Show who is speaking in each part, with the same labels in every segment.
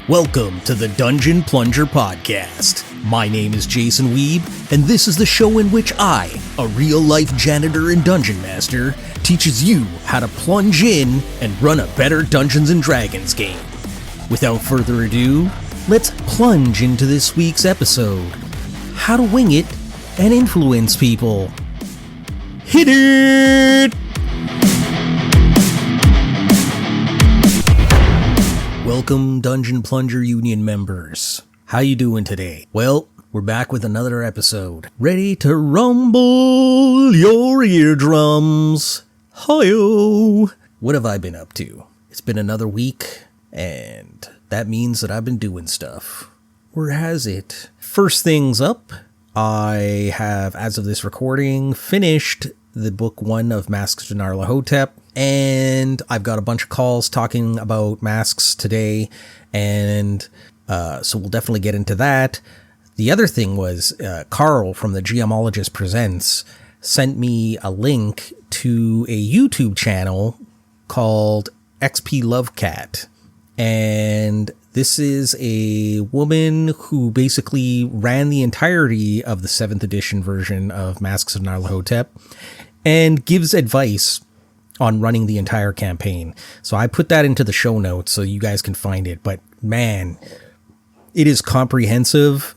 Speaker 1: Welcome to the Dungeon Plunger Podcast. My name is Jason Weeb, and this is the show in which I, a real-life janitor and dungeon master, teaches you how to plunge in and run a better Dungeons & Dragons game. Without further ado, let's plunge into this week's episode. How to wing it and influence people. Hit it! Welcome, Dungeon Plunger Union members. How you doing today? Well, we're back with another episode. Ready to rumble your eardrums. Hi-yo! What have I been up to? It's been another week, and that means that I've been doing stuff. Or has it? First things up, I have, as of this recording, finished the book 1 of Masks of Nyarlathotep, and I've got a bunch of calls talking about masks today, and so we'll definitely get into that. The other thing was Carl from the GMologist Presents sent me a link to a YouTube channel called XP Lovecat, and this is a woman who basically ran the entirety of the 7th edition version of Masks of Nyarlathotep and gives advice on running the entire campaign. So I put that into the show notes so you guys can find it. But man, it is comprehensive.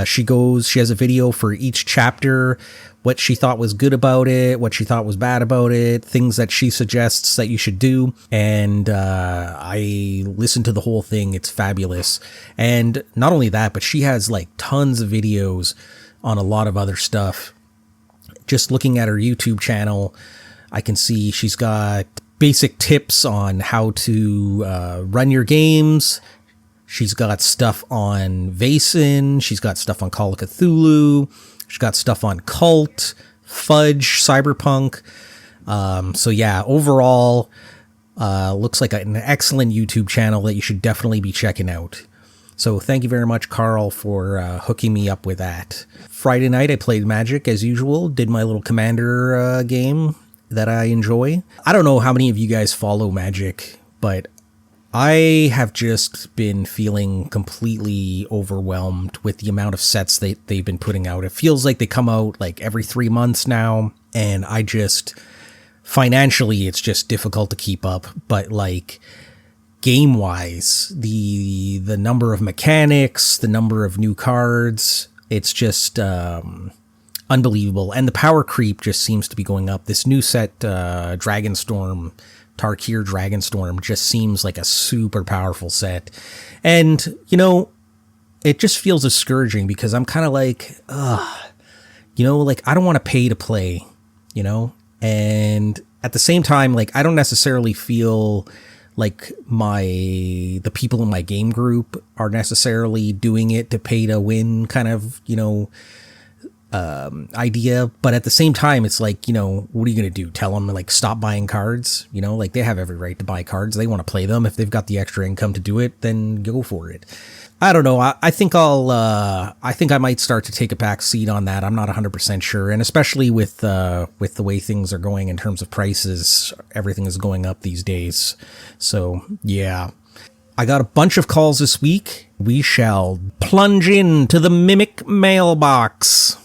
Speaker 1: She has a video for each chapter, what she thought was good about it, what she thought was bad about it, things that she suggests that you should do. And I listened to the whole thing. It's fabulous. And not only that, but she has like tons of videos on a lot of other stuff. Just looking at her YouTube channel, I can see she's got basic tips on how to run your games. She's got stuff on Vaesen. She's got stuff on Call of Cthulhu. She's got stuff on Cult, Fudge, Cyberpunk. So yeah, overall, looks like an excellent YouTube channel that you should definitely be checking out. So thank you very much, Carl, for hooking me up with that. Friday night, I played Magic as usual, did my little Commander game that I enjoy. I don't know how many of you guys follow Magic, but I have just been feeling completely overwhelmed with the amount of sets they've been putting out. It feels like they come out like every 3 months now, and I just, financially, it's just difficult to keep up. But like, game-wise, the number of mechanics, the number of new cards, it's just unbelievable. And the power creep just seems to be going up. This new set, Dragonstorm, Tarkir Dragonstorm, just seems like a super powerful set. And, you know, it just feels discouraging because I'm kind of like, like I don't want to pay to play, you know? And at the same time, like I don't necessarily feel like the people in my game group are necessarily doing it to pay to win kind of, idea. But at the same time, it's like, what are you going to do? Tell them like, stop buying cards, like they have every right to buy cards. They want to play them. If they've got the extra income to do it, then go for it. I don't know. I think I might start to take a back seat on that. I'm not 100% sure. And especially with the way things are going in terms of prices, everything is going up these days. So yeah, I got a bunch of calls this week. We shall plunge into the Mimic mailbox.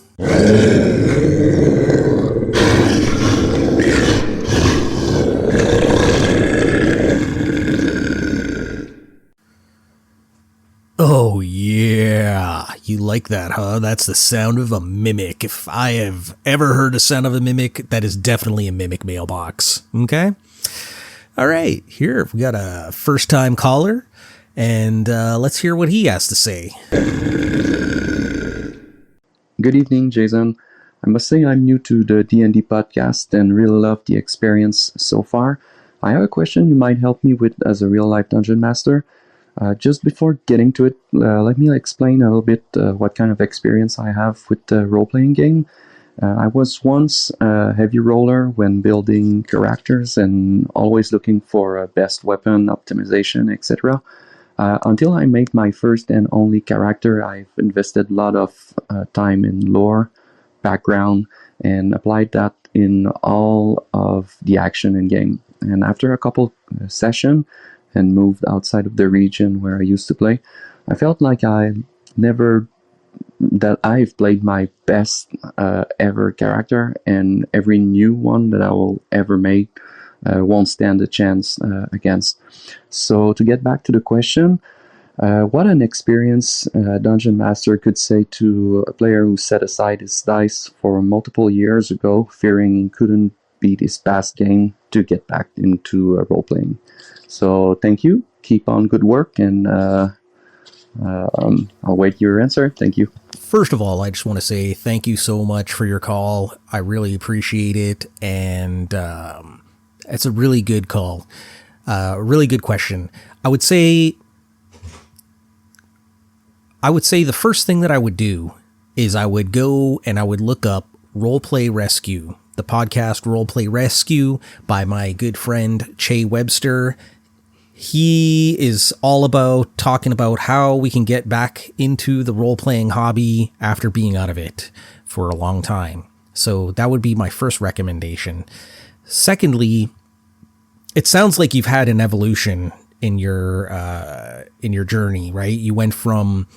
Speaker 1: Oh yeah, you like that, huh? That's the sound of a mimic. If I have ever heard a sound of a mimic, that is definitely a Mimic mailbox. Okay? All right, here we got a first-time caller, and let's hear what he has to say.
Speaker 2: Good evening, Jason. I must say I'm new to the D&D podcast and really love the experience so far. I have a question you might help me with as a real-life dungeon master. Just before getting to it, let me explain a little bit what kind of experience I have with the role-playing game. I was once a heavy roller when building characters and always looking for a best weapon, optimization, etc. Until I made my first and only character, I've invested a lot of time in lore, background, and applied that in all of the action in game. And after a couple sessions, and moved outside of the region where I used to play, I felt like I've played my best ever character, and every new one that I will ever make won't stand a chance against. So to get back to the question, what an experienced dungeon master could say to a player who set aside his dice for multiple years ago, fearing he couldn't beat his past game to get back into role playing. So thank you. Keep on good work, and I'll wait your answer. Thank you.
Speaker 1: First of all, I just want to say thank you so much for your call. I really appreciate it, and it's a really good call, a really good question. I would say the first thing that I would do is I would go and I would look up Roleplay Rescue, the podcast Roleplay Rescue by my good friend Che Webster. He is all about talking about how we can get back into the role-playing hobby after being out of it for a long time. So that would be my first recommendation. Secondly, it sounds like you've had an evolution in your journey, right? You went from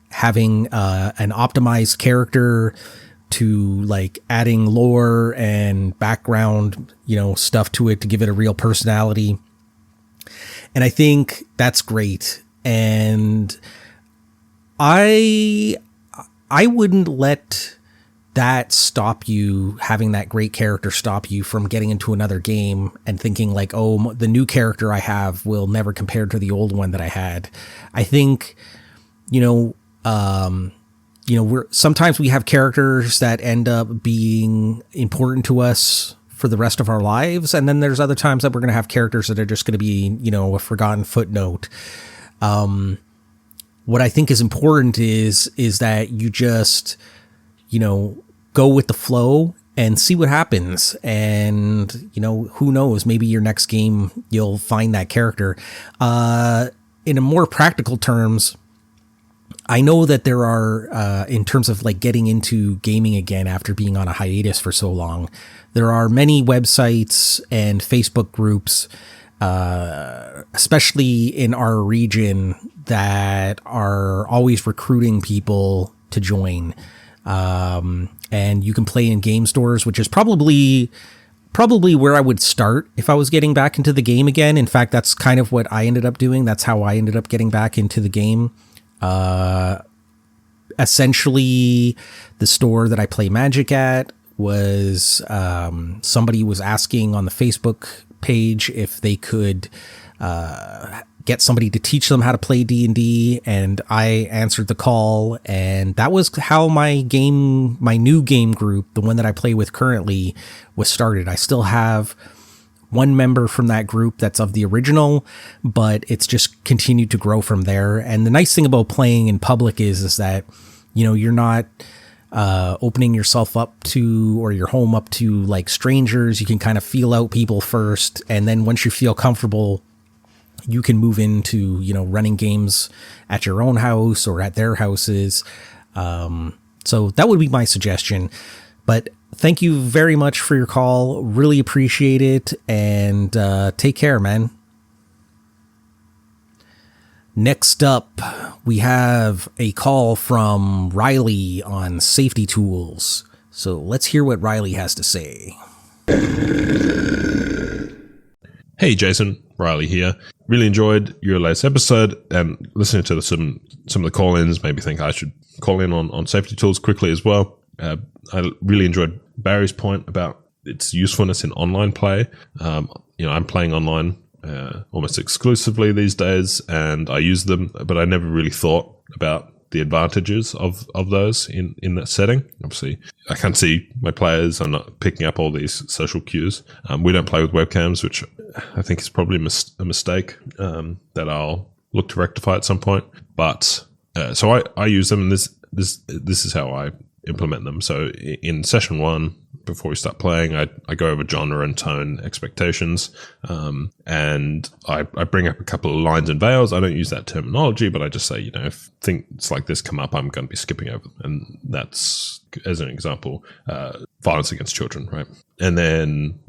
Speaker 1: having an optimized character to like adding lore and background, stuff to it to give it a real personality. And I think that's great. And I wouldn't let that stop you, having that great character stop you from getting into another game and thinking like, oh, the new character I have will never compare to the old one that I had. I think, sometimes we have characters that end up being important to us for the rest of our lives. And then there's other times that we're going to have characters that are just going to be, a forgotten footnote. What I think is important is that you just, go with the flow and see what happens. And, who knows, maybe your next game, you'll find that character. In a more practical terms, I know that there are, in terms of like getting into gaming again after being on a hiatus for so long, there are many websites and Facebook groups, especially in our region, that are always recruiting people to join. And you can play in game stores, which is probably where I would start if I was getting back into the game again. In fact, that's kind of what I ended up doing. That's how I ended up getting back into the game. Essentially, the store that I play Magic at was somebody was asking on the Facebook page if they could get somebody to teach them how to play D&D, and I answered the call, and that was how my new game group, the one that I play with currently, was started. I still have one member from that group that's of the original, but it's just continued to grow from there. And the nice thing about playing in public is that, you're not opening yourself up to, or your home up to like strangers. You can kind of feel out people first. And then once you feel comfortable, you can move into, running games at your own house or at their houses. So that would be my suggestion. But thank you very much for your call. Really appreciate it. And take care, man. Next up, we have a call from Riley on safety tools. So let's hear what Riley has to say.
Speaker 3: Hey, Jason. Riley here. Really enjoyed your latest episode, and listening to some of the call-ins made me think I should call in on safety tools quickly as well. I really enjoyed Barry's point about its usefulness in online play. I'm playing online almost exclusively these days, and I use them, but I never really thought about the advantages of those in that setting. Obviously, I can see my players are not picking up all these social cues. We don't play with webcams, which I think is probably a mistake that I'll look to rectify at some point. But so I use them, and this is how I implement them. So in session 1, before we start playing, I go over genre and tone expectations, and I bring up a couple of lines and veils. I don't use that terminology, but I just say, if things like this come up, I'm going to be skipping over them. And that's, as an example, violence against children, right? And then,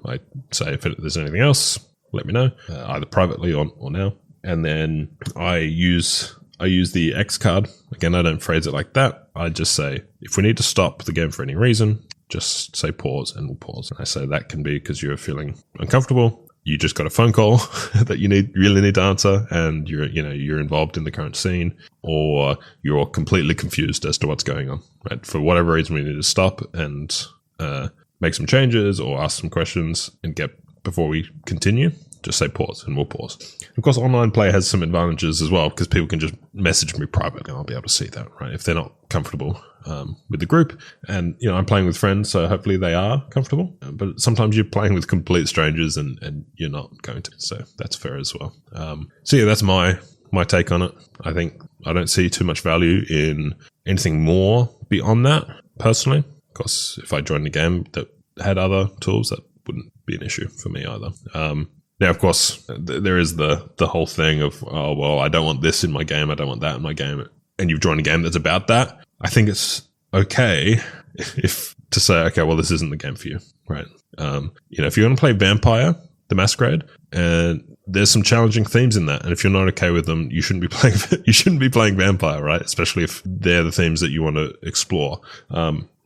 Speaker 3: I say if there's anything else, let me know, either privately or now. And then I use the X card. Again, I don't phrase it like that. I just say, if we need to stop the game for any reason, just say pause and we'll pause. And I say that can be because you're feeling uncomfortable. You just got a phone call that you really need to answer, and you're involved in the current scene, or you're completely confused as to what's going on. Right? For whatever reason, we need to stop and make some changes or ask some questions and before we continue. Just say pause and we'll pause. Of course, online play has some advantages as well, because people can just message me privately and I'll be able to see that, right? If they're not comfortable with the group. And, I'm playing with friends, so hopefully they are comfortable. But sometimes you're playing with complete strangers and you're not going to. So that's fair as well. So yeah, that's my take on it. I think I don't see too much value in anything more beyond that, personally. Of course, if I joined a game that had other tools, that wouldn't be an issue for me either. Now, of course, there is the whole thing of, oh, well, I don't want this in my game, I don't want that in my game. And you've joined a game that's about that. I think it's okay if to say, okay, well, this isn't the game for you, right? If you're going to play Vampire the Masquerade, and there's some challenging themes in that, and if you're not okay with them, you shouldn't be playing Vampire, right? Especially if they're the themes that you want to explore.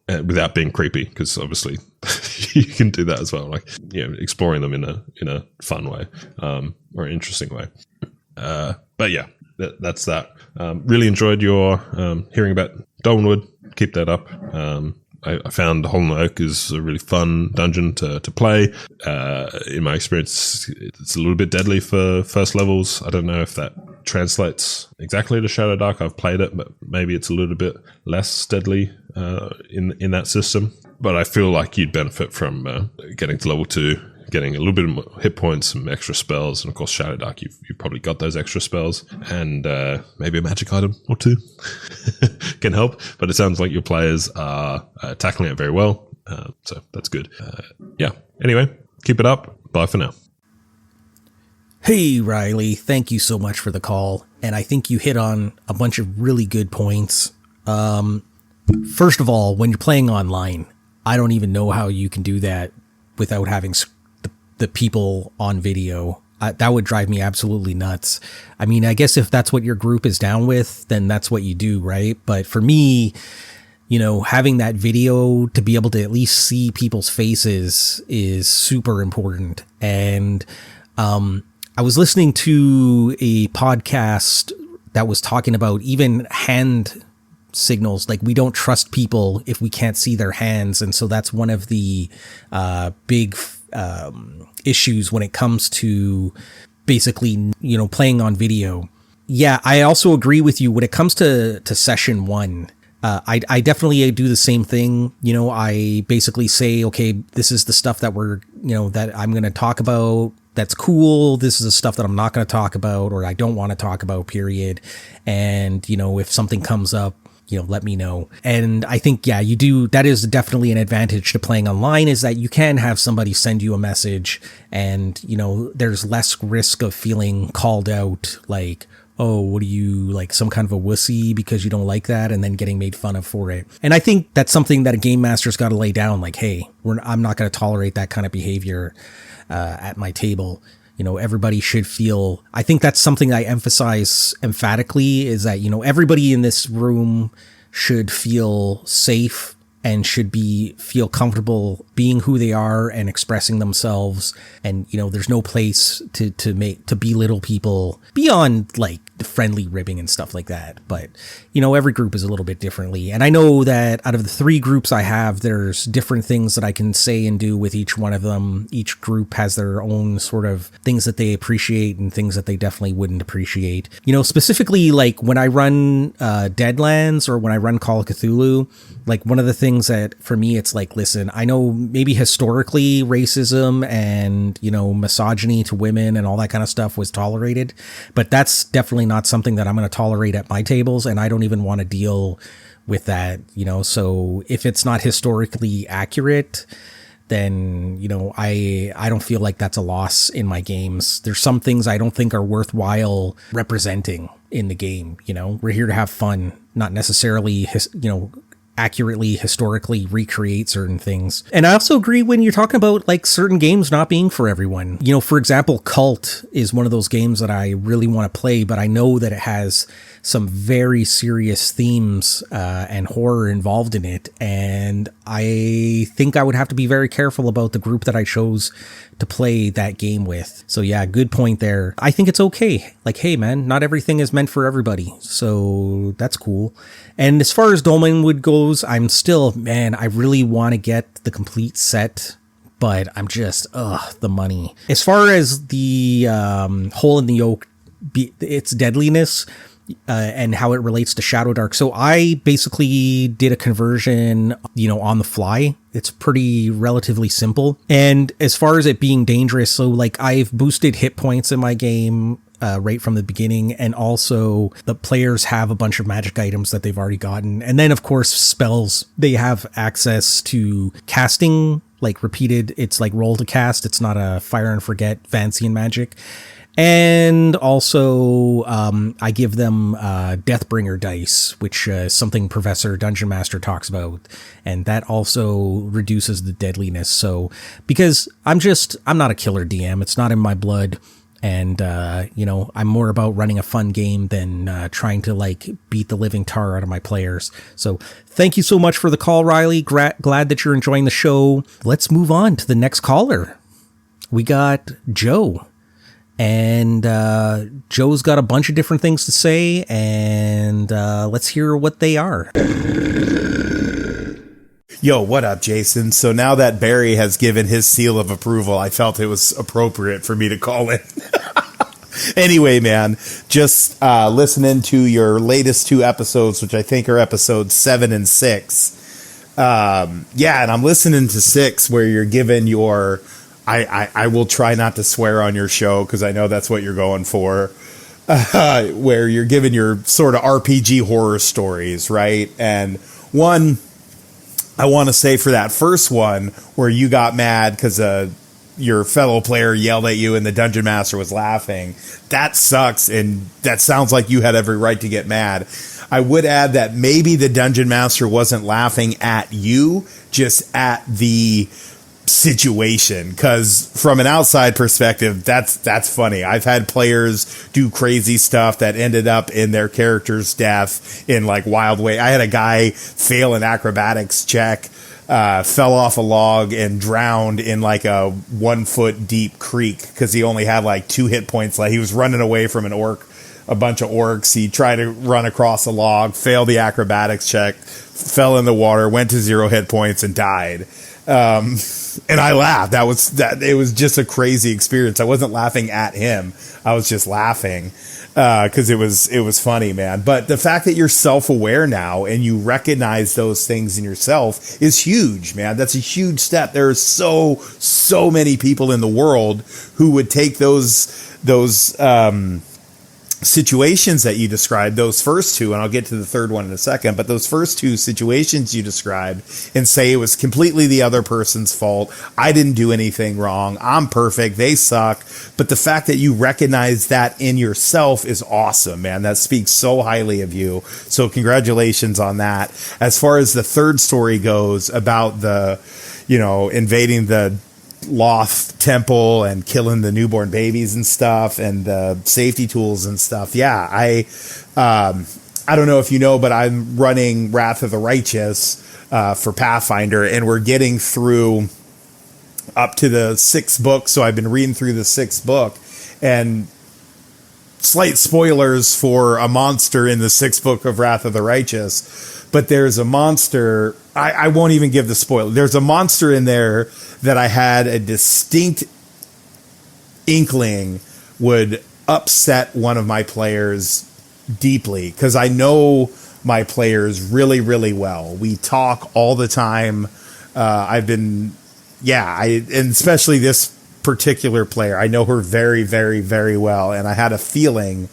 Speaker 3: Without being creepy, because obviously you can do that as well, like exploring them in a fun way or an interesting way. But yeah, that's that. Really enjoyed your hearing about Dolmenwood. Keep that up. I found Hole in the Oak is a really fun dungeon to play. In my experience, it's a little bit deadly for first levels. I don't know if that translates exactly to Shadow Dark. I've played it, but maybe it's a little bit less deadly in that system. But I feel like you'd benefit from getting to level 2, getting a little bit of hit points, some extra spells, and of course Shadow Dark, you've probably got those extra spells, and maybe a magic item or 2 can help. But it sounds like your players are tackling it very well, so that's good. Yeah. Anyway, keep it up. Bye for now.
Speaker 1: Hey, Riley, thank you so much for the call. And I think you hit on a bunch of really good points. First of all, when you're playing online, I don't even know how you can do that without having the people on video. That would drive me absolutely nuts. I mean, I guess if that's what your group is down with, then that's what you do, right? But for me, having that video to be able to at least see people's faces is super important. And, I was listening to a podcast that was talking about even hand signals. Like, we don't trust people if we can't see their hands. And so that's one of the big issues when it comes to basically, playing on video. Yeah, I also agree with you when it comes to session 1. I definitely do the same thing. I basically say, okay, this is the stuff that that I'm going to talk about. That's cool. This is the stuff that I'm not going to talk about, or I don't want to talk about, period. And, if something comes up, let me know. And I think, yeah, you do. That is definitely an advantage to playing online, is that you can have somebody send you a message and, there's less risk of feeling called out, like, oh, what are you, like some kind of a wussy because you don't like that, and then getting made fun of for it. And I think that's something that a game master's got to lay down, like, hey, I'm not going to tolerate that kind of behavior at my table. Everybody should feel, I think that's something I emphasize emphatically, is that, everybody in this room should feel safe and should feel comfortable being who they are and expressing themselves. And, there's no place to belittle people beyond like the friendly ribbing and stuff like that. But, every group is a little bit differently. And I know that out of the 3 groups I have, there's different things that I can say and do with each one of them. Each group has their own sort of things that they appreciate and things that they definitely wouldn't appreciate. Specifically like when I run Deadlands or when I run Call of Cthulhu, like one of the things that for me, it's like, listen, I know maybe historically racism and, misogyny to women and all that kind of stuff was tolerated, but that's definitely not something that I'm going to tolerate at my tables. And I don't even want to deal with that, so if it's not historically accurate, then, I don't feel like that's a loss in my games. There's some things I don't think are worthwhile representing in the game. We're here to have fun, not necessarily, accurately historically recreate certain things. And I also agree when you're talking about like certain games not being for everyone. You know, for example, Cult is one of those games that I really want to play, but I know that it has some very serious themes and horror involved in it. And I think I would have to be very careful about the group that I chose to play that game with. So yeah, good point there. I think it's okay. Like, hey man, not everything is meant for everybody. So that's cool. And as far as Dolmenwood goes, I'm still, man, I really want to get the complete set, but I'm just, the money. As far as the Hole in the Oak, its deadliness, and how it relates to Shadow Dark. So I basically did a conversion, on the fly. It's pretty relatively simple. And as far as it being dangerous, so like I've boosted hit points in my game right from the beginning. And also the players have a bunch of magic items that they've already gotten. And then of course spells, they have access to casting, like repeated, it's like roll to cast. It's not a fire and forget fancy and magic. And also, I give them Deathbringer dice, which is something Professor Dungeon Master talks about. And that also reduces the deadliness. So, because I'm not a killer DM. It's not in my blood. And, I'm more about running a fun game than trying to, like, beat the living tar out of my players. So thank you so much for the call, Riley. Glad that you're enjoying the show. Let's move on to the next caller. We got Joe. And Joe's got a bunch of different things to say, and let's hear what they are.
Speaker 4: Yo, what up, Jason? So now that Barry has given his seal of approval, I felt it was appropriate for me to call in. Anyway, man, just listening to your latest 2 episodes, which I think are episodes 7 and 6. And I'm listening to 6 where you're given your... I will try not to swear on your show because I know that's what you're going for, where you're giving your sort of RPG horror stories, right? And one, I want to say for that first one where you got mad because your fellow player yelled at you and the dungeon master was laughing, that sucks, and that sounds like you had every right to get mad. I would add that maybe the dungeon master wasn't laughing at you, just at the situation, because from an outside perspective, that's funny. I've had players do crazy stuff that ended up in their character's death in like wild way. I had a guy fail an acrobatics check, fell off a log and drowned in like a 1 foot deep creek because he only had like 2 hit points. Like he was running away from a bunch of orcs. He tried to run across a log, failed the acrobatics check, fell in the water, went to 0 hit points and died. And I laughed. It was just a crazy experience. I wasn't laughing at him. I was just laughing, cause it was funny, man. But the fact that you're self-aware now and you recognize those things in yourself is huge, man. That's a huge step. There are so many people in the world who would take those, situations that you described, those first 2, and I'll get to the third one in a second, but those first 2 situations you described and say it was completely the other person's fault. I didn't do anything wrong. I'm perfect. They suck. But the fact that you recognize that in yourself is awesome, man. That speaks so highly of you. So congratulations on that. As far as the third story goes about the, invading the Loth temple and killing the newborn babies and stuff and the safety tools and stuff. Yeah, I don't know if you know, but I'm running Wrath of the Righteous for Pathfinder, and we're getting through up to the 6th book. So I've been reading through the 6th book, and slight spoilers for a monster in the 6th book of Wrath of the Righteous. But there's a monster. I won't even give the spoiler. There's a monster in there that I had a distinct inkling would upset one of my players deeply, because I know my players really, really well. We talk all the time. And especially this particular player, I know her very, very, very well. And I had a feeling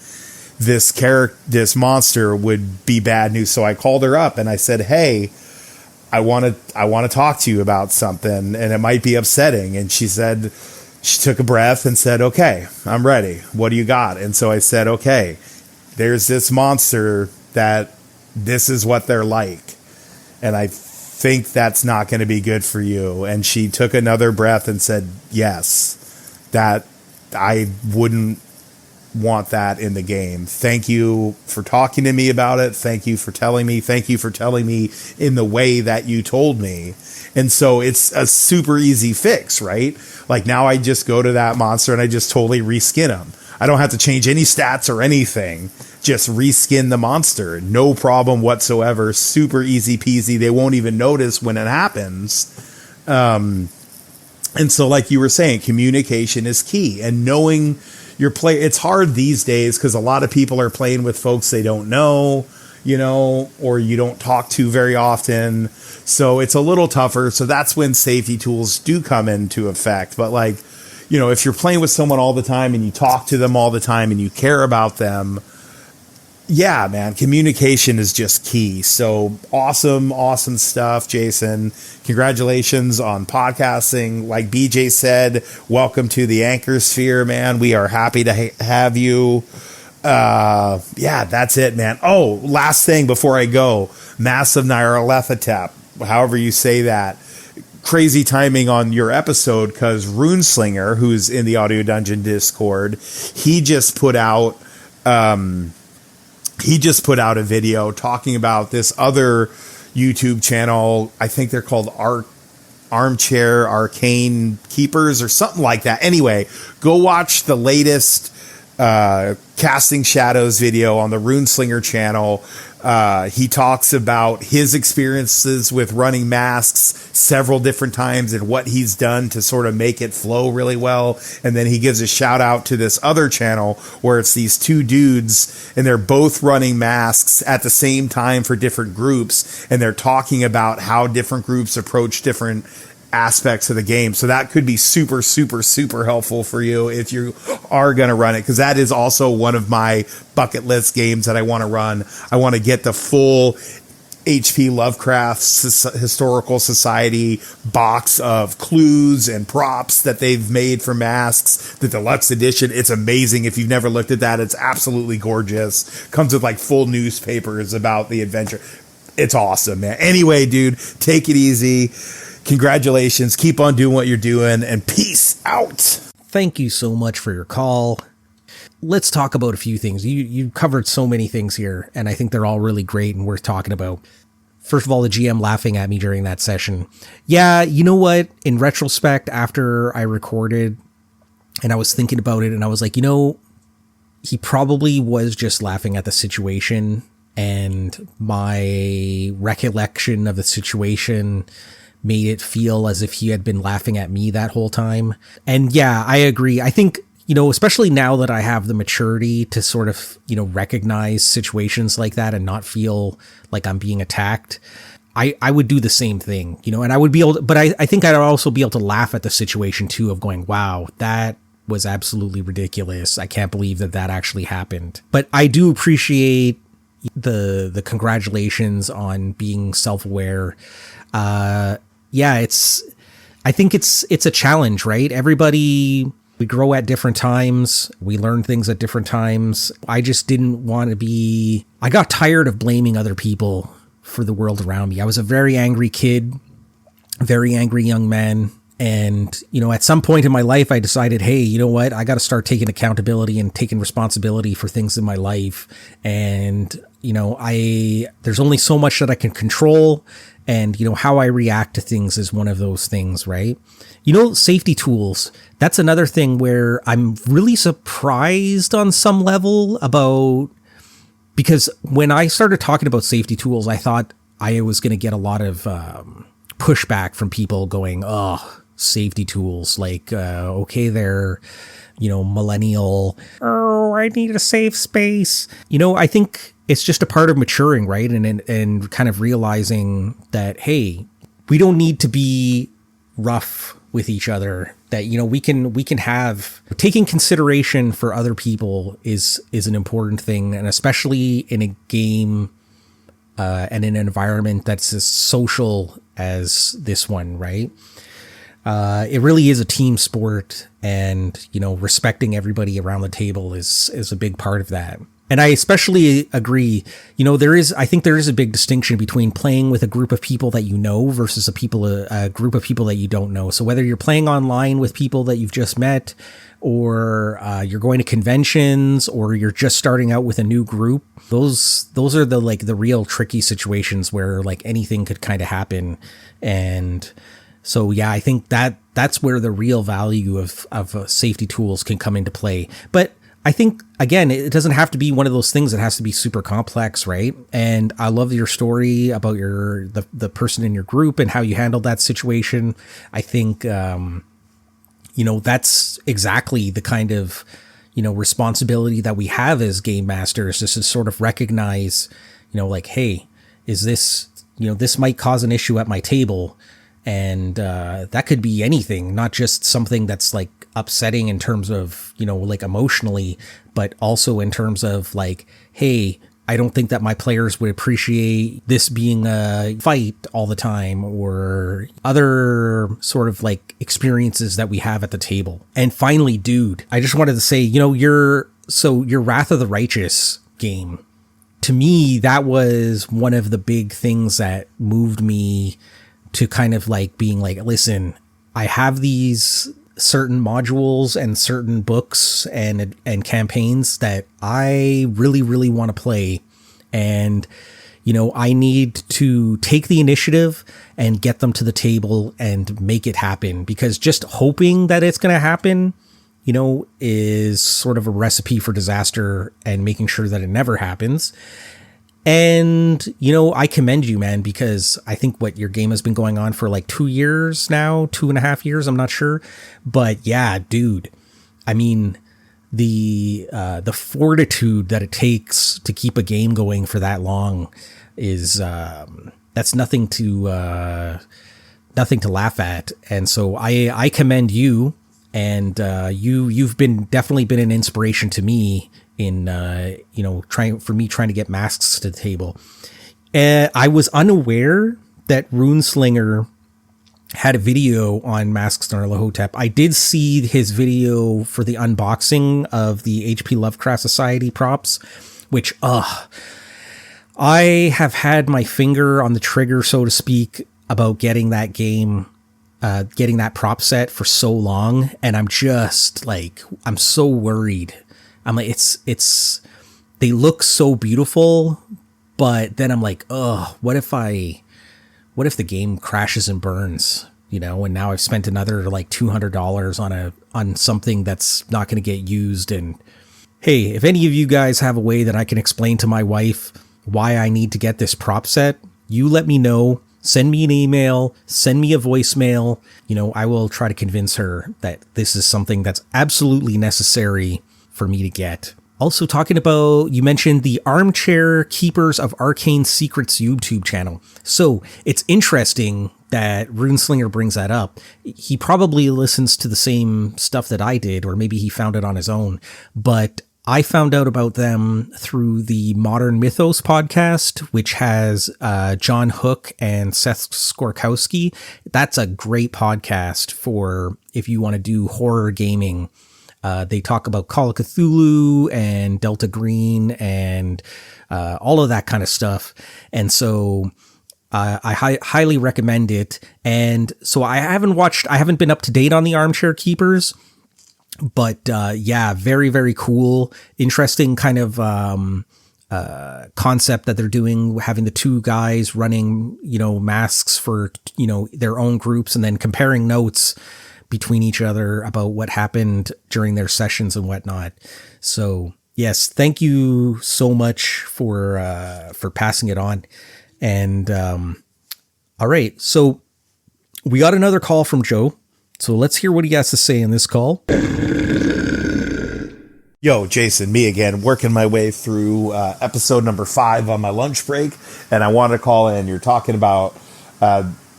Speaker 4: this monster would be bad news. So I called her up and I said, hey, I want to talk to you about something, and it might be upsetting. And she took a breath and said, okay, I'm ready. What do you got? And so I said, okay, there's this monster that this is what they're like. and I think that's not going to be good for you. And she took another breath and said, yes, that I wouldn't want that in the game. Thank you for talking to me about it. Thank you for telling me. Thank you for telling me in the way that you told me. And so it's a super easy fix, right? Like now I just go to that monster and I just totally reskin him. I don't have to change any stats or anything. Just reskin the monster. No problem whatsoever. Super easy peasy. They won't even notice when it happens. And so like you were saying, communication is key. And knowing your play, it's hard these days because a lot of people are playing with folks they don't know, you know, or you don't talk to very often. So it's a little tougher. So that's when safety tools do come into effect. But like, you know, if you're playing with someone all the time and you talk to them all the time and you care about them, yeah, man, communication is just key. So awesome stuff, Jason. Congratulations on podcasting. Like BJ said, welcome to the Anchor Sphere, man. We are happy to have you. Yeah, that's it, man. Oh, last thing before I go, Massive Nyarlathotep, however you say that. Crazy timing on your episode because Runeslinger, who's in the Audio Dungeon Discord, he just put out a video talking about this other YouTube channel. I think they're called Armchair Arcane Keepers or something like that. Anyway, go watch the latest Casting Shadows video on the Runeslinger channel. He talks about his experiences with running masks several different times and what he's done to sort of make it flow really well. And then he gives a shout out to this other channel where it's these two dudes and they're both running masks at the same time for different groups. And they're talking about how different groups approach different aspects of the game. So that could be super helpful for you if you are going to run it, because that is also one of my bucket list games that I want to run. I want to get the full HP Lovecraft Historical Society box of clues and props that they've made for masks. The deluxe edition, it's amazing. If you've never looked at that, it's absolutely gorgeous. Comes with like full newspapers about the adventure. It's awesome, man. Anyway, dude, take it easy. Congratulations. Keep on doing what you're doing, and peace out.
Speaker 1: Thank you so much for your call. Let's talk about a few things. You covered so many things here, and I think they're all really great and worth talking about. First of all, the GM laughing at me during that session. Yeah, you know what? In retrospect, after I recorded and I was thinking about it, and I was like, you know, he probably was just laughing at the situation, and my recollection of the situation made it feel as if he had been laughing at me that whole time. And yeah, I agree. I think, you know, especially now that I have the maturity to sort of, you know, recognize situations like that and not feel like I'm being attacked, I would do the same thing, you know, and I would be able to, but I think I'd also be able to laugh at the situation too, of going, wow, that was absolutely ridiculous. I can't believe that actually happened. But I do appreciate the congratulations on being self-aware. Yeah, I think it's a challenge, right? Everybody, we grow at different times. We learn things at different times. I just didn't want to I got tired of blaming other people for the world around me. I was a very angry kid, very angry young man. And, you know, at some point in my life, I decided, hey, you know what? I got to start taking accountability and taking responsibility for things in my life. And, you know, there's only so much that I can control. And, you know, how I react to things is one of those things, right? You know, safety tools, that's another thing where I'm really surprised on some level because when I started talking about safety tools, I thought I was going to get a lot of pushback from people going, oh, safety tools, like, okay, they're, you know, millennial. Oh, I need a safe space. You know, I think it's just a part of maturing, right? And kind of realizing that, hey, we don't need to be rough with each other. That, you know, we can have taking consideration for other people is an important thing, and especially in a game and in an environment that's as social as this one, right? It really is a team sport, and, you know, respecting everybody around the table is a big part of that. And I especially agree, I think there is a big distinction between playing with a group of people that you know versus a group of people that you don't know. So whether you're playing online with people that you've just met, or you're going to conventions, or you're just starting out with a new group, those are the real tricky situations where like anything could kind of happen. And so, yeah, I think that's where the real value of safety tools can come into play. But I think, again, it doesn't have to be one of those things that has to be super complex, right? And I love your story about the person in your group and how you handled that situation. I think, that's exactly the kind of, responsibility that we have as game masters, just to sort of recognize, like, hey, is this, this might cause an issue at my table. And that could be anything, not just something that's like upsetting in terms of, like emotionally, but also in terms of like, hey, I don't think that my players would appreciate this being a fight all the time, or other sort of like experiences that we have at the table. And finally, dude, I just wanted to say, your Wrath of the Righteous game, to me, that was one of the big things that moved me to kind of like being like, listen, I have these certain modules and certain books and campaigns that I really, really want to play. And, I need to take the initiative and get them to the table and make it happen, because just hoping that it's going to happen, is sort of a recipe for disaster, and making sure that it never happens. And, I commend you, man, because I think your game has been going on for like 2 years now, 2.5 years. I'm not sure. But yeah, dude, I mean, the fortitude that it takes to keep a game going for that long is, that's nothing to laugh at. And so I commend you, and, you've definitely been an inspiration to me in, trying to get masks to the table. I was unaware that Runeslinger had a video on Masks Nyarlathotep. I did see his video for the unboxing of the H.P. Lovecraft Society props, which, I have had my finger on the trigger, so to speak, about getting that game, getting that prop set for so long. And I'm just like, I'm so worried. I'm like, they look so beautiful, but then I'm like, what if the game crashes and burns, and now I've spent another like $200 on something that's not going to get used. And hey, if any of you guys have a way that I can explain to my wife why I need to get this prop set, you let me know. Send me an email, send me a voicemail. I will try to convince her that this is something that's absolutely necessary for me to get. Also, talking about, you mentioned the Armchair Keepers of Arcane Secrets YouTube channel. So it's interesting that Runeslinger brings that up. He probably listens to the same stuff that I did, or maybe he found it on his own. But I found out about them through the Modern Mythos podcast, which has John Hook and Seth Skorkowski. That's a great podcast for if you want to do horror gaming. They talk about Call of Cthulhu and Delta Green and all of that kind of stuff. And so I highly recommend it. And so I haven't been up to date on the Armchair Keepers, but yeah, very, very cool, interesting kind of concept that they're doing, having the two guys running, masks for, their own groups, and then comparing notes between each other about what happened during their sessions and whatnot. So yes, thank you so much for passing it on. And, all right. So we got another call from Joe. So let's hear what he has to say in this call.
Speaker 4: Yo, Jason, me again, working my way through episode number 5 on my lunch break. And I want to call in. You're talking about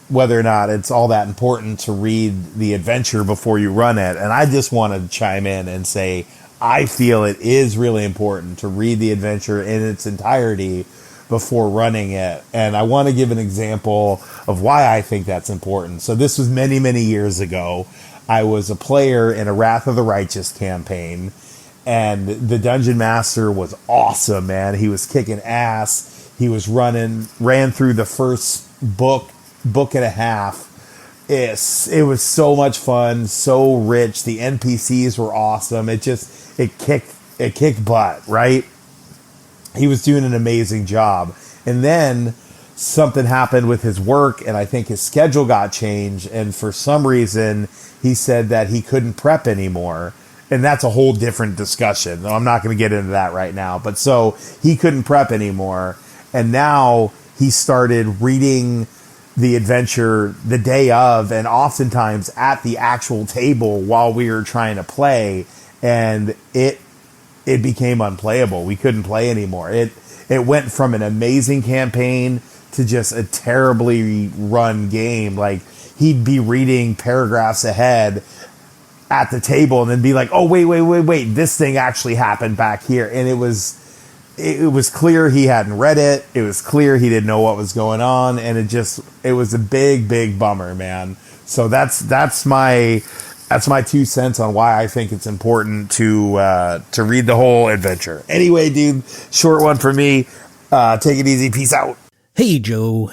Speaker 4: whether or not it's all that important to read the adventure before you run it. And I just want to chime in and say, I feel it is really important to read the adventure in its entirety before running it. And I want to give an example of why I think that's important. So this was many, many years ago. I was a player in a Wrath of the Righteous campaign, And the dungeon master was awesome, man. He was kicking ass. He was ran through the first book and a half. It was so much fun, so rich. The NPCs were awesome. It kicked butt, right? He was doing an amazing job. And then something happened with his work, and I think his schedule got changed. And for some reason, he said that he couldn't prep anymore. And that's a whole different discussion. I'm not going to get into that right now. But so he couldn't prep anymore. And now he started reading the adventure the day of, and oftentimes at the actual table while we were trying to play, and it became unplayable. We couldn't play anymore. It went from an amazing campaign to just a terribly run game. Like, he'd be reading paragraphs ahead at the table and then be like, oh, wait, this thing actually happened back here. And it was clear he hadn't read it. It was clear he didn't know what was going on. And it was a big bummer, man. So that's my 2 cents on why I think it's important to read the whole adventure. Anyway, dude, short one for me. Take it easy. Peace out.
Speaker 1: Hey, Joe.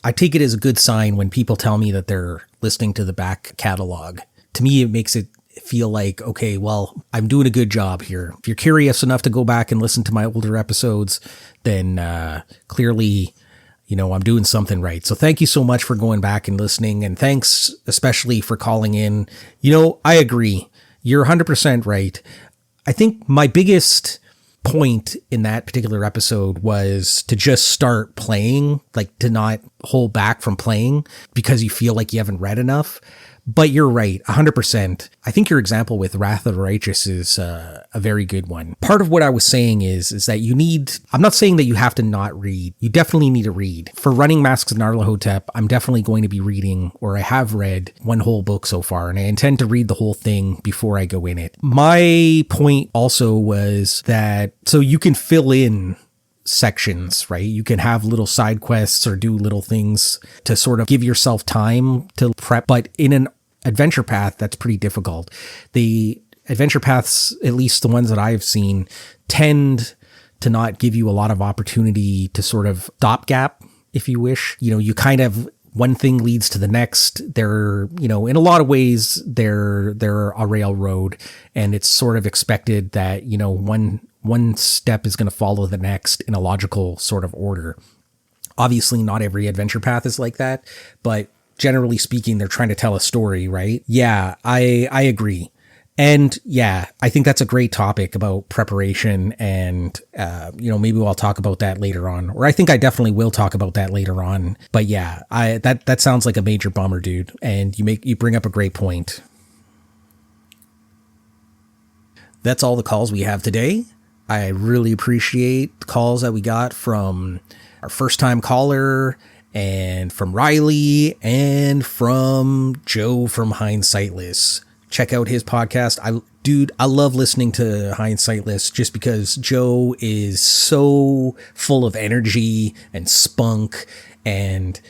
Speaker 1: I take it as a good sign when people tell me that they're listening to the back catalog. To me, it makes it feel like, okay, well, I'm doing a good job here. If you're curious enough to go back and listen to my older episodes, then clearly, I'm doing something right. So thank you so much for going back and listening. And thanks especially for calling in. I agree. You're 100% right. I think my biggest point in that particular episode was to just start playing, like to not hold back from playing because you feel like you haven't read enough. But you're right, 100%. I think your example with Wrath of the Righteous is a very good one. Part of what I was saying is that I'm not saying that you have to not read. You definitely need to read. For Running Masks of Nyarlathotep, I'm definitely going to be reading, or I have read, one whole book so far, and I intend to read the whole thing before I go in it. My point also was that, so you can fill in sections, right? You can have little side quests or do little things to sort of give yourself time to prep, but in an adventure path, that's pretty difficult. The adventure paths, at least the ones that I've seen, tend to not give you a lot of opportunity to sort of stopgap, if you wish. You kind of, one thing leads to the next. They're, in a lot of ways, they're a railroad, and it's sort of expected that, one step is going to follow the next in a logical sort of order. Obviously, not every adventure path is like that, but generally speaking, they're trying to tell a story, right? Yeah, I agree. And yeah, I think that's a great topic about preparation, and, maybe I'll talk about that later on, or I think I definitely will talk about that later on. But yeah, that sounds like a major bummer, dude. And you bring up a great point. That's all the calls we have today. I really appreciate the calls that we got from our first time caller, and from Riley, and from Joe from Hindsightless. Check out his podcast. I love listening to Hindsightless just because Joe is so full of energy and spunk, and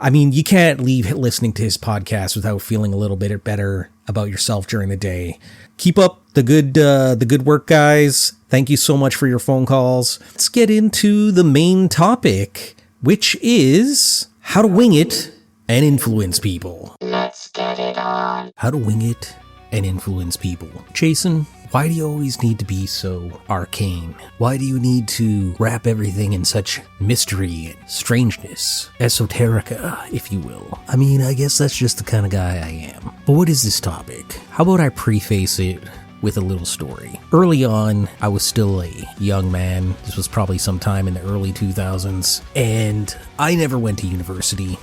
Speaker 1: I mean, you can't leave listening to his podcast without feeling a little bit better about yourself during the day. Keep up the good work, guys. Thank you so much for your phone calls. Let's get into the main topic, which is how to wing it and influence people.
Speaker 5: Let's get it on.
Speaker 1: How to wing it and influence people. Jason, why do you always need to be so arcane? Why do you need to wrap everything in such mystery and strangeness? Esoterica, if you will. I mean, I guess that's just the kind of guy I am. But what is this topic? How about I preface it with a little story. Early on, I was still a young man. This was probably sometime in the early 2000s. And I never went to university,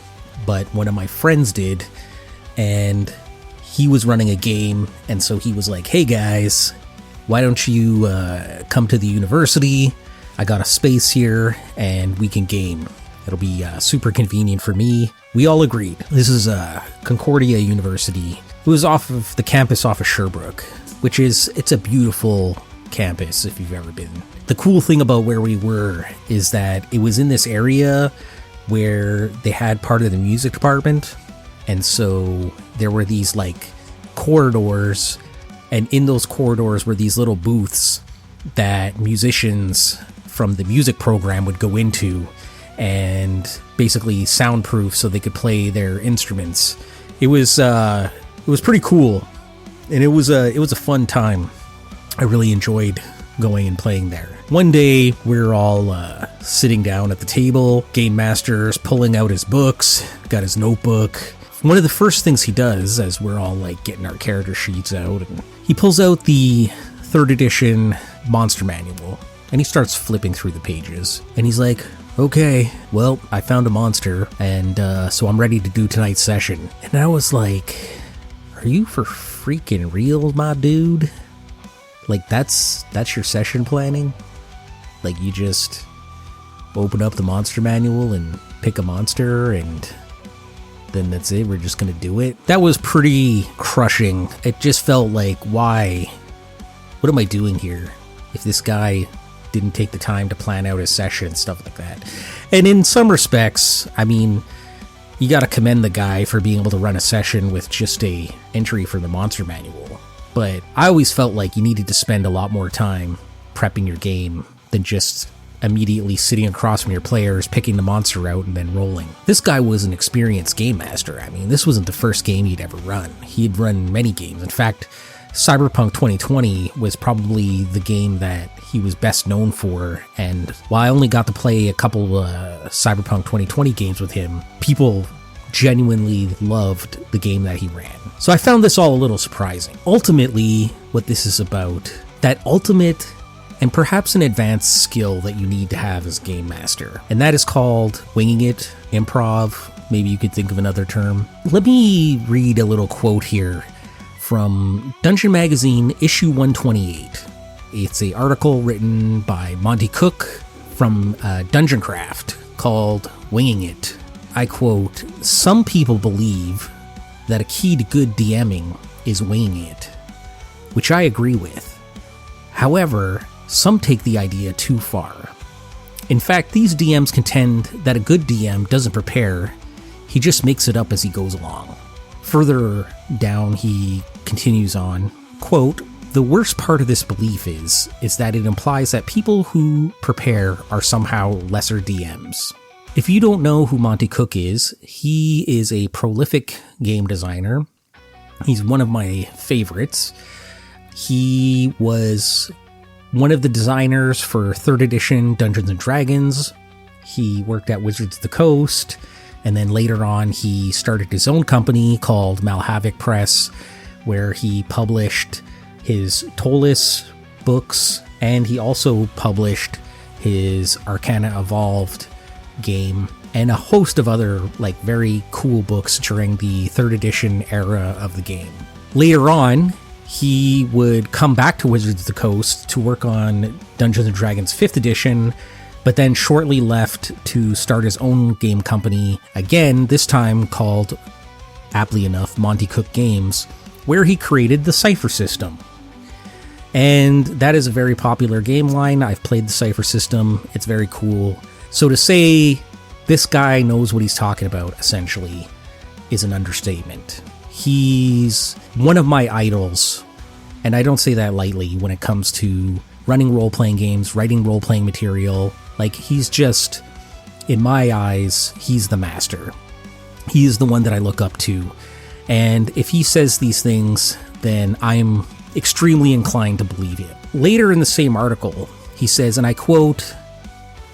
Speaker 1: but one of my friends did. And he was running a game, and so he was like, hey guys, why don't you come to the university? I got a space here, and we can game. It'll be super convenient for me. We all agreed. This is Concordia University. It was off of the campus off of Sherbrooke, which it's a beautiful campus if you've ever been. The cool thing about where we were is that it was in this area where they had part of the music department. And so there were these like corridors, And in those corridors were these little booths that musicians from the music program would go into and basically soundproof so they could play their instruments. It was pretty cool, and it was a fun time. I really enjoyed going and playing there. One day, we're all sitting down at the table. Game Master's pulling out his books, got his notebook. One of the first things he does, as we're all like getting our character sheets out, and he pulls out the 3rd edition monster manual, and he starts flipping through the pages. And he's like, okay, well, I found a monster, and so I'm ready to do tonight's session. And I was like, are you for freaking real, my dude? Like, that's your session planning? Like, you just open up the monster manual and pick a monster, and then that's it, we're just gonna do it? That was pretty crushing. It just felt like, why? What am I doing here? If this guy didn't take the time to plan out his session and stuff like that. And in some respects, I mean, you gotta commend the guy for being able to run a session with just a entry for the monster manual. But I always felt like you needed to spend a lot more time prepping your game than just immediately sitting across from your players, picking the monster out, and then rolling. This guy was an experienced game master. I mean, this wasn't the first game he'd ever run. He'd run many games. In fact, Cyberpunk 2020 was probably the game that he was best known for, and while I only got to play a couple Cyberpunk 2020 games with him, people genuinely loved the game that he ran. So I found this all a little surprising. Ultimately, what this is about, that ultimate and perhaps an advanced skill that you need to have as game master, and that is called winging it, improv. Maybe you could think of another term. Let me read a little quote here from Dungeon Magazine, issue 128. It's an article written by Monty Cook from Dungeon Craft called Winging It. I quote, "Some people believe that a key to good DMing is winging it, which I agree with. However, some take the idea too far. In fact, these DMs contend that a good DM doesn't prepare, he just makes it up as he goes along." Further down, he continues on, quote, "The worst part of this belief is that it implies that people who prepare are somehow lesser DMs." If you don't know who Monty Cook is, he is a prolific game designer. He's one of my favorites. He was one of the designers for 3rd edition Dungeons & Dragons. He worked at Wizards of the Coast, and then later on he started his own company called Malhavoc Press, where he published his Tolis books, and he also published his Arcana Evolved game and a host of other like very cool books during the 3rd edition era of the game. Later on, he would come back to Wizards of the Coast to work on Dungeons & Dragons 5th edition, but then shortly left to start his own game company, again, this time called, aptly enough, Monty Cook Games, where he created the Cypher system. And that is a very popular game line. I've played the Cypher system. It's very cool. So to say this guy knows what he's talking about, essentially, is an understatement. He's one of my idols, and I don't say that lightly when it comes to running role-playing games, writing role-playing material. Like, he's just, in my eyes, he's the master. He is the one that I look up to. And if he says these things, then I'm extremely inclined to believe it. Later in the same article, he says, and I quote,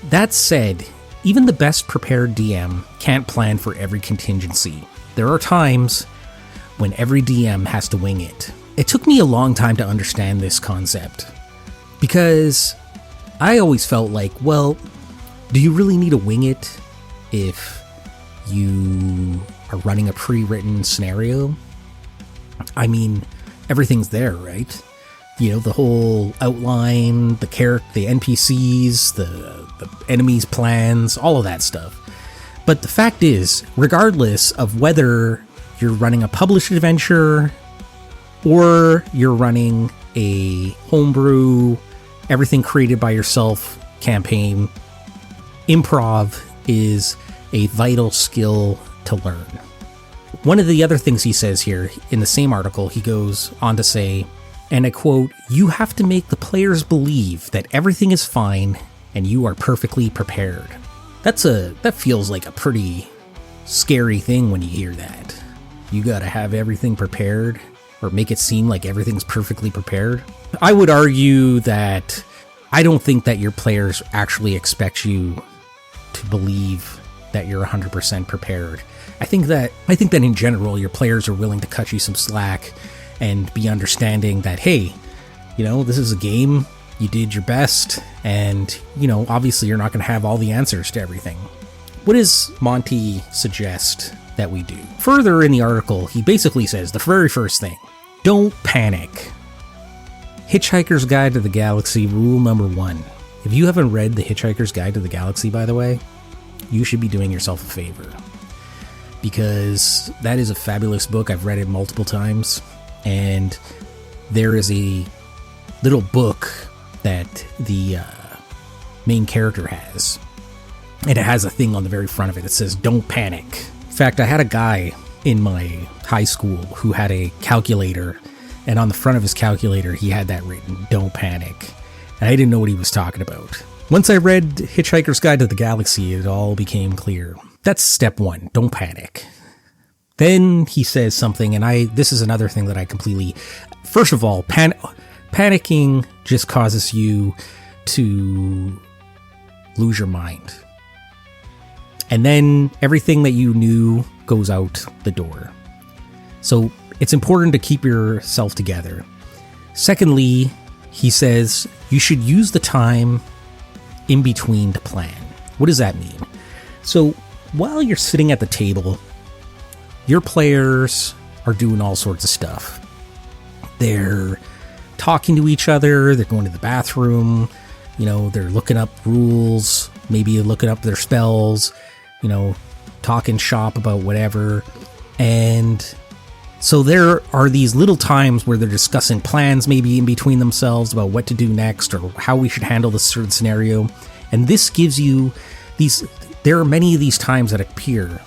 Speaker 1: "That said, even the best prepared DM can't plan for every contingency. There are times when every DM has to wing it." It took me a long time to understand this concept, because I always felt like, well, do you really need to wing it if you are running a pre-written scenario? I mean, everything's there, right? You know, the whole outline, the NPCs, the enemies' plans, all of that stuff. But the fact is, regardless of whether you're running a published adventure or you're running a homebrew, everything created by yourself campaign, improv is a vital skill to learn. One of the other things he says here in the same article, he goes on to say, And I quote, "You have to make the players believe that everything is fine and you are perfectly prepared." That feels like a pretty scary thing when you hear that. You gotta have everything prepared, or make it seem like everything's perfectly prepared. I would argue that I don't think that your players actually expect you to believe that you're 100% prepared. I think that in general, your players are willing to cut you some slack and be understanding that, hey, this is a game, you did your best, and, obviously you're not going to have all the answers to everything. What does Monty suggest that we do? Further in the article, he basically says the very first thing, don't panic. Hitchhiker's Guide to the Galaxy rule number 1. If you haven't read The Hitchhiker's Guide to the Galaxy, by the way, you should be doing yourself a favor, because that is a fabulous book. I've read it multiple times, and there is a little book that the main character has, and it has a thing on the very front of it that says, don't panic. In fact, I had a guy in my high school who had a calculator, and on the front of his calculator, he had that written, don't panic. And I didn't know what he was talking about. Once I read Hitchhiker's Guide to the Galaxy, it all became clear. That's step 1, don't panic. Then he says something, and this is another thing that I completely... First of all, panicking just causes you to lose your mind. And then everything that you knew goes out the door. So it's important to keep yourself together. Secondly, he says you should use the time in between to plan. What does that mean? So while you're sitting at the table, your players are doing all sorts of stuff. They're talking to each other, they're going to the bathroom, they're looking up rules, maybe looking up their spells, talking shop about whatever. And so there are these little times where they're discussing plans maybe in between themselves about what to do next or how we should handle this certain scenario. And this gives you there are many of these times that appear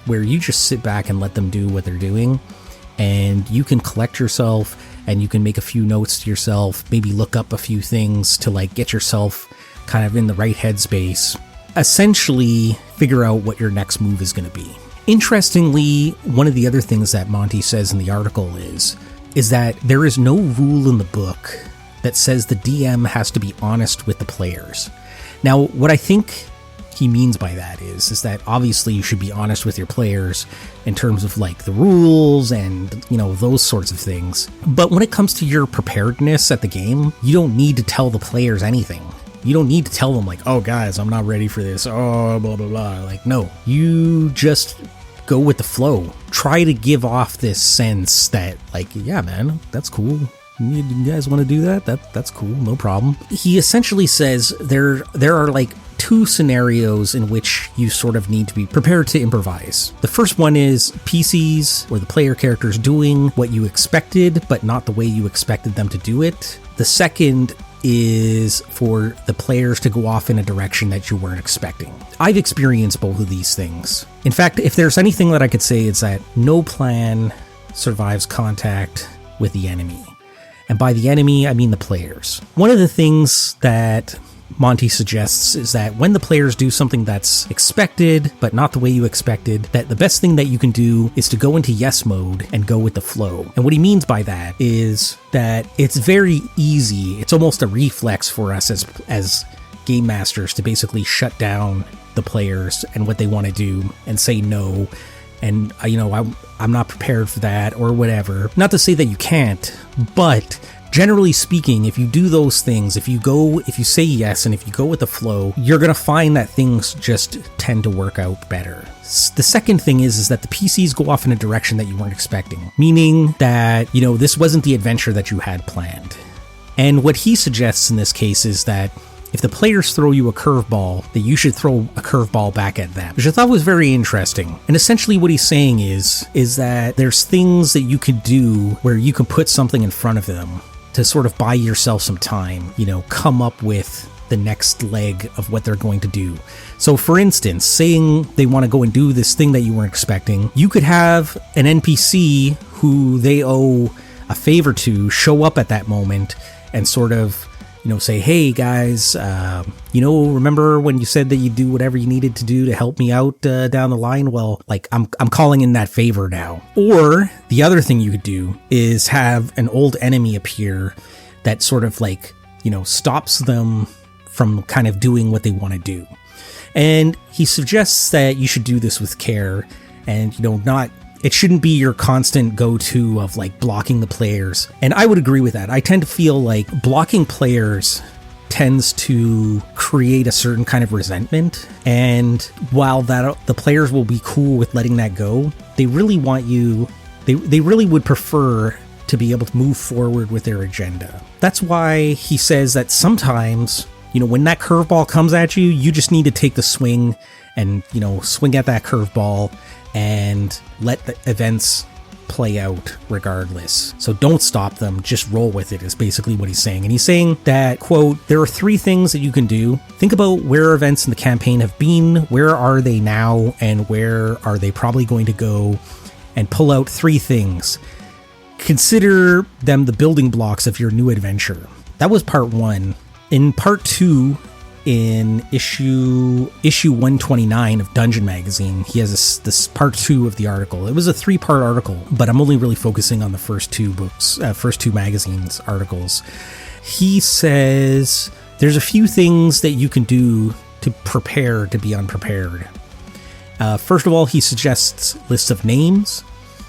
Speaker 1: where you just sit back and let them do what they're doing, and you can collect yourself and you can make a few notes to yourself, maybe look up a few things to get yourself kind of in the right headspace. Essentially, figure out what your next move is going to be. Interestingly, one of the other things that Monty says in the article is that there is no rule in the book that says the DM has to be honest with the players. Now, what I think he means by that is that obviously you should be honest with your players in terms of the rules and, those sorts of things. But when it comes to your preparedness at the game, you don't need to tell the players anything. You don't need to tell them oh guys, I'm not ready for this. Oh, blah, blah, blah. No, you just go with the flow. Try to give off this sense that yeah, man, that's cool. You guys want to do that? That's cool. No problem. He essentially says there are 2 scenarios in which you sort of need to be prepared to improvise. The first one is PCs, where the player characters doing what you expected, but not the way you expected them to do it. The second is for the players to go off in a direction that you weren't expecting. I've experienced both of these things. In fact, if there's anything that I could say, it's that no plan survives contact with the enemy. And by the enemy, I mean the players. One of the things that Monty suggests is that when the players do something that's expected, but not the way you expected, that the best thing that you can do is to go into yes mode and go with the flow. And what he means by that is that it's very easy, it's almost a reflex for us as game masters to basically shut down the players and what they want to do and say no. And, I'm not prepared for that or whatever. Not to say that you can't, but generally speaking, if you do those things, if you say yes and if you go with the flow, you're going to find that things just tend to work out better. The second thing is that the PCs go off in a direction that you weren't expecting, meaning that, this wasn't the adventure that you had planned. And what he suggests in this case is that if the players throw you a curveball, that you should throw a curveball back at them, which I thought was very interesting. And essentially what he's saying is that there's things that you could do where you can put something in front of them to sort of buy yourself some time, come up with the next leg of what they're going to do. So for instance, saying they want to go and do this thing that you weren't expecting, you could have an NPC who they owe a favor to show up at that moment and sort of, say, hey guys, remember when you said that you'd do whatever you needed to do to help me out down the line? Well, like I'm calling in that favor now. Or the other thing you could do is have an old enemy appear that sort of like, stops them from kind of doing what they want to do. And he suggests that you should do this with care and, it shouldn't be your constant go-to of like blocking the players. And I would agree with that. I tend to feel like blocking players tends to create a certain kind of resentment. And while that the players will be cool with letting that go, they really want you, they really would prefer to be able to move forward with their agenda. That's why he says that sometimes, when that curveball comes at you, you just need to take the swing and, swing at that curveball and let the events play out regardless. So don't stop them, just roll with it is basically what he's saying. And he's saying that, quote, there are 3 things that you can do. Think about where events in the campaign have been, where are they now, and where are they probably going to go, and pull out 3 things. Consider them the building blocks of your new adventure. That was part 1. In part 2, in issue 129 of Dungeon Magazine, he has this part 2 of the article. It was a 3-part article, but I'm only really focusing on the first 2 magazines articles. He says there's a few things that you can do to prepare to be unprepared. First of all, he suggests lists of names,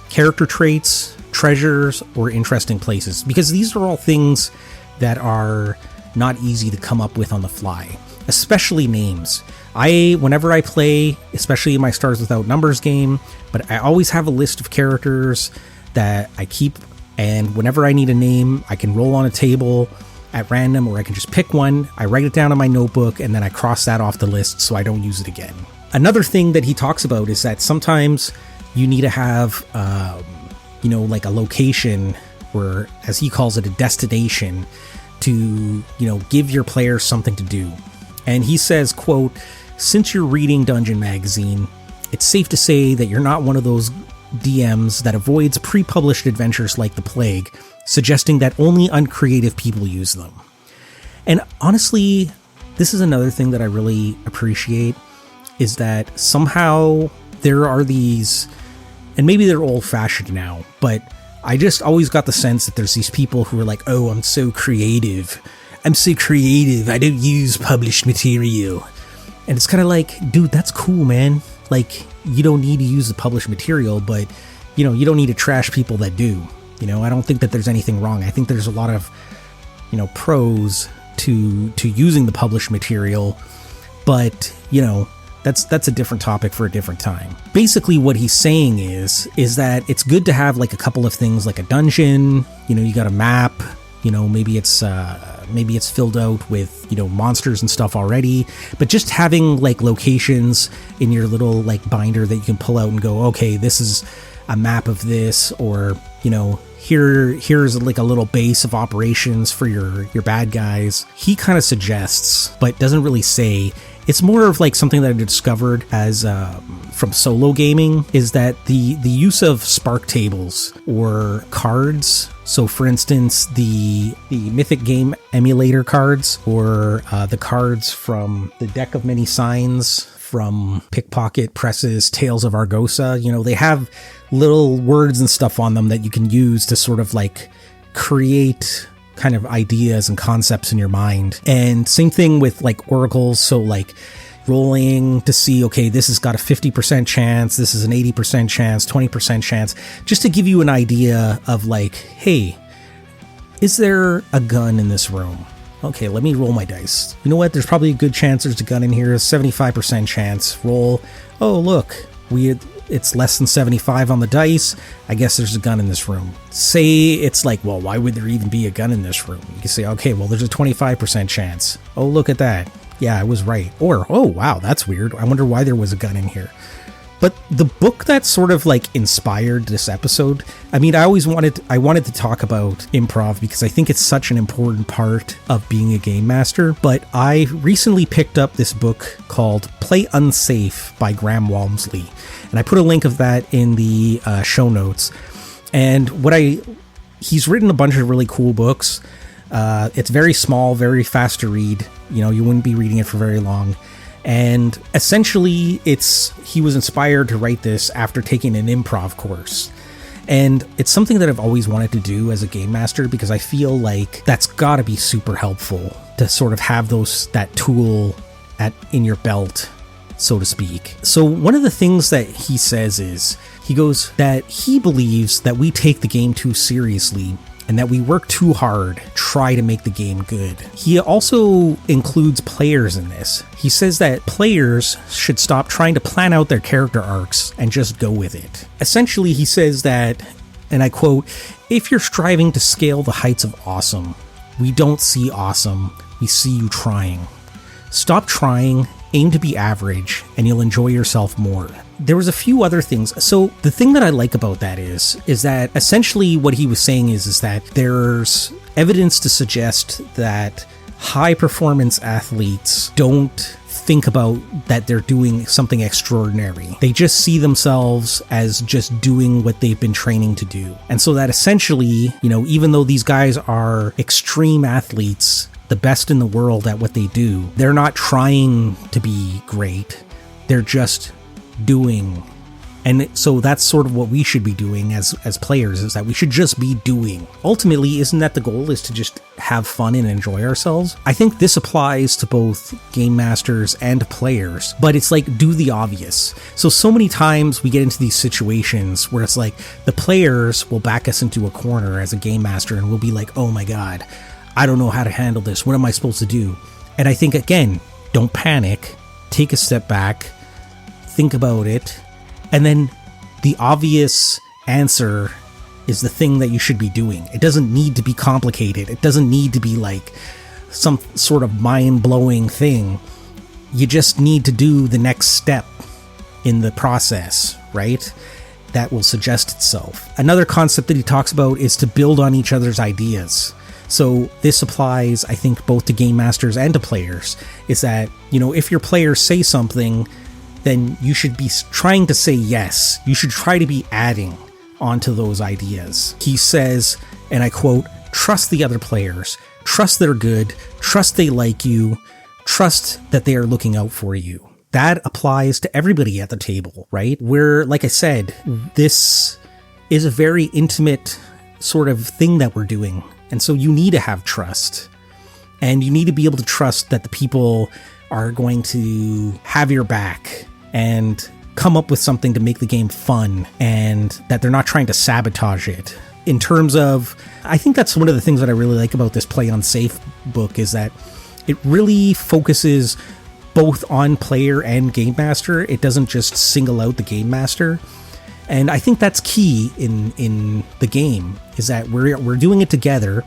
Speaker 1: character traits, treasures, or interesting places, because these are all things that are not easy to come up with on the fly, especially names. Whenever I play, especially in my Stars Without Numbers game, but I always have a list of characters that I keep, and whenever I need a name, I can roll on a table at random, or I can just pick one, I write it down in my notebook, and then I cross that off the list so I don't use it again. Another thing that he talks about is that sometimes you need to have, like a location, or as he calls it, a destination, to, give your players something to do. And he says, quote, since you're reading Dungeon Magazine, it's safe to say that you're not one of those DMs that avoids pre-published adventures like the plague, suggesting that only uncreative people use them. And honestly, this is another thing that I really appreciate, is that somehow there are these, and maybe they're old-fashioned now, but I just always got the sense that there's these people who are like, oh, I'm so creative. I don't use published material. And it's kind of like, dude, that's cool, man. Like, you don't need to use the published material, but, you don't need to trash people that do. I don't think that there's anything wrong. I think there's a lot of, pros to using the published material, but, that's a different topic for a different time. Basically what he's saying is that it's good to have like a couple of things, like a dungeon, you got a map, maybe it's filled out with, monsters and stuff already, but just having like locations in your little like binder that you can pull out and go, okay, this is a map of this, or, here's like a little base of operations for your bad guys. He kind of suggests, but doesn't really say. It's more of like something that I discovered as from solo gaming, is that the use of spark tables or cards. So for instance, the Mythic Game emulator cards, or the cards from the Deck of Many Signs from Pickpocket Press's Tales of Argosa, they have little words and stuff on them that you can use to sort of like create kind of ideas and concepts in your mind. And same thing with like oracles. So like rolling to see, okay, this has got a 50% chance, this is an 80% chance, 20% chance, just to give you an idea of like, hey, is there a gun in this room? Okay, let me roll my dice. You know what? There's probably a good chance there's a gun in here. 75% chance. Roll. Oh, look, it's less than 75 on the dice. I guess there's a gun in this room. Say it's like, well, why would there even be a gun in this room? You can say, okay, well, there's a 25% chance. Oh, look at that. Yeah, I was right. Or, oh, wow, that's weird. I wonder why there was a gun in here. But the book that sort of like inspired this episode, I mean, I wanted to talk about improv because I think it's such an important part of being a game master. But I recently picked up this book called Play Unsafe by Graham Walmsley. And I put a link of that in the show notes. And what I He's written a bunch of really cool books. It's very small, very fast to read. You wouldn't be reading it for very long. And essentially, he was inspired to write this after taking an improv course. And it's something that I've always wanted to do as a game master, because I feel like that's got to be super helpful to sort of have that tool in your belt, so to speak. So one of the things that he says is, he goes that he believes that we take the game too seriously and that we work too hard to try to make the game good. He also includes players in this. He says that players should stop trying to plan out their character arcs and just go with it. Essentially, he says that, and I quote, "If you're striving to scale the heights of awesome, we don't see awesome, we see you trying. Stop trying, aim to be average, and you'll enjoy yourself more." There was a few other things. So the thing that I like about that is that essentially what he was saying is that there's evidence to suggest that high performance athletes don't think about that they're doing something extraordinary. They just see themselves as just doing what they've been training to do. And so that essentially, even though these guys are extreme athletes, the best in the world at what they do, they're not trying to be great. They're just doing. And so that's sort of what we should be doing as players, is that we should just be doing. Ultimately, isn't that the goal, is to just have fun and enjoy ourselves? I think this applies to both game masters and players, but it's like, do the obvious. So many times we get into these situations where it's like the players will back us into a corner as a game master, and we'll be like, oh my God, I don't know how to handle this. What am I supposed to do? And I think, again, don't panic, take a step back, think about it, and then the obvious answer is the thing that you should be doing. It doesn't need to be complicated. It doesn't need to be like some sort of mind-blowing thing. You just need to do the next step in the process, right? That will suggest itself. Another concept that he talks about is to build on each other's ideas. So this applies, I think, both to game masters and to players, is that, if your players say something, then you should be trying to say yes. You should try to be adding onto those ideas. He says, and I quote, "Trust the other players. Trust they're good. Trust they like you. Trust that they are looking out for you." That applies to everybody at the table, right? Where, like I said, this is a very intimate sort of thing that we're doing. And so you need to have trust. And you need to be able to trust that the people are going to have your back and come up with something to make the game fun, and that they're not trying to sabotage it. In terms of, I think that's one of the things that I really like about this Play Unsafe book, is that it really focuses both on player and game master. It doesn't just single out the game master. And I think that's key in the game, is that we're doing it together,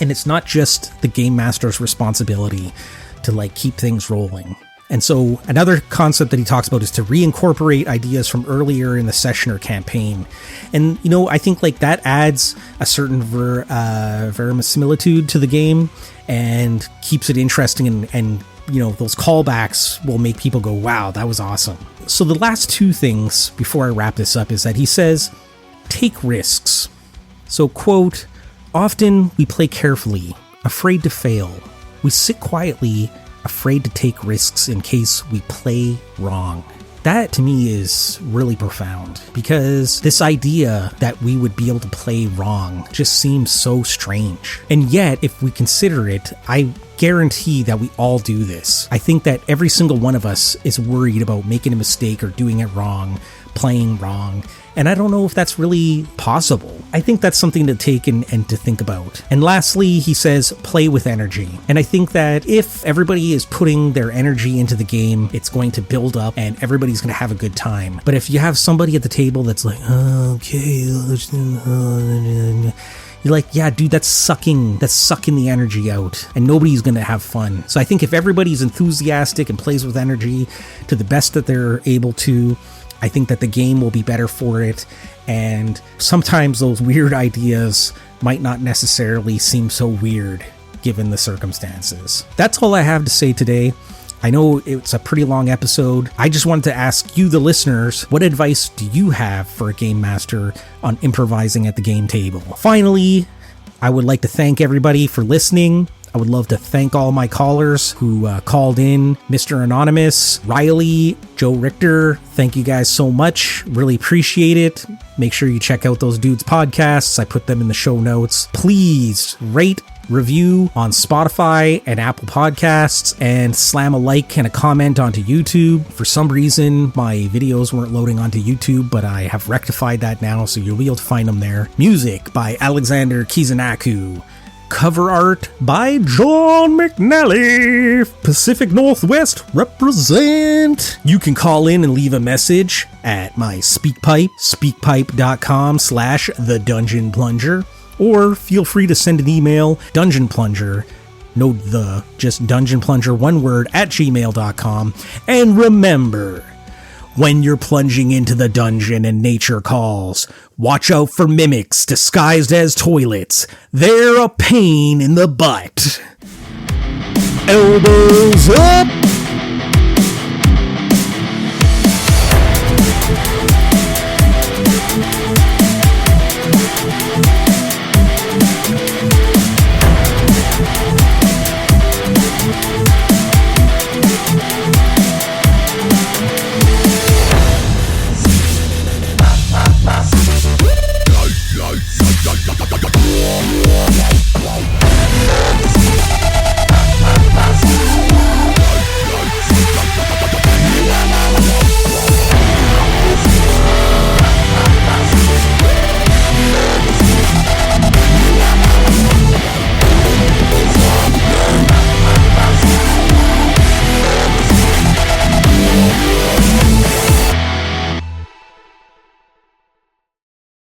Speaker 1: and it's not just the game master's responsibility to keep things rolling. And so another concept that he talks about is to reincorporate ideas from earlier in the session or campaign. And, I think that adds a certain verisimilitude to the game and keeps it interesting, and those callbacks will make people go, wow, that was awesome. So the last two things before I wrap this up is that he says, take risks. So, quote, "Often we play carefully, afraid to fail. We sit quietly, afraid to take risks in case we play wrong." That to me is really profound, because this idea that we would be able to play wrong just seems so strange. And yet, if we consider it, I guarantee that we all do this. I think that every single one of us is worried about making a mistake or doing it wrong, playing wrong. And I don't know if that's really possible. I think that's something to take and to think about. And lastly, he says, play with energy. And I think that if everybody is putting their energy into the game, it's going to build up and everybody's going to have a good time. But if you have somebody at the table that's like, okay, you're like, yeah, dude, that's sucking the energy out, and nobody's going to have fun. So I think if everybody's enthusiastic and plays with energy to the best that they're able to, I think that the game will be better for it. And sometimes those weird ideas might not necessarily seem so weird given the circumstances. That's all I have to say today. I know it's a pretty long episode. I just wanted to ask you, the listeners, what advice do you have for a game master on improvising at the game table? Finally, I would like to thank everybody for listening. I would love to thank all my callers who called in. Mr. Anonymous, Riley, Joe Richter, thank you guys so much. Really appreciate it. Make sure you check out those dudes' podcasts. I put them in the show notes. Please rate, review on Spotify and Apple Podcasts, and slam a like and a comment onto YouTube. For some reason, my videos weren't loading onto YouTube, but I have rectified that now, so you'll be able to find them there. Music by Alexander Kizanaku. Cover art by John McNally. Pacific Northwest represent. You can call in and leave a message at my SpeakPipe, speakpipe.com/The Dungeon Plunger, or feel free to send an email, Dungeon Plunger, no the, just Dungeon Plunger, one word, @gmail.com. And remember, when you're plunging into the dungeon and nature calls, watch out for mimics disguised as toilets. They're a pain in the butt. Elbows up!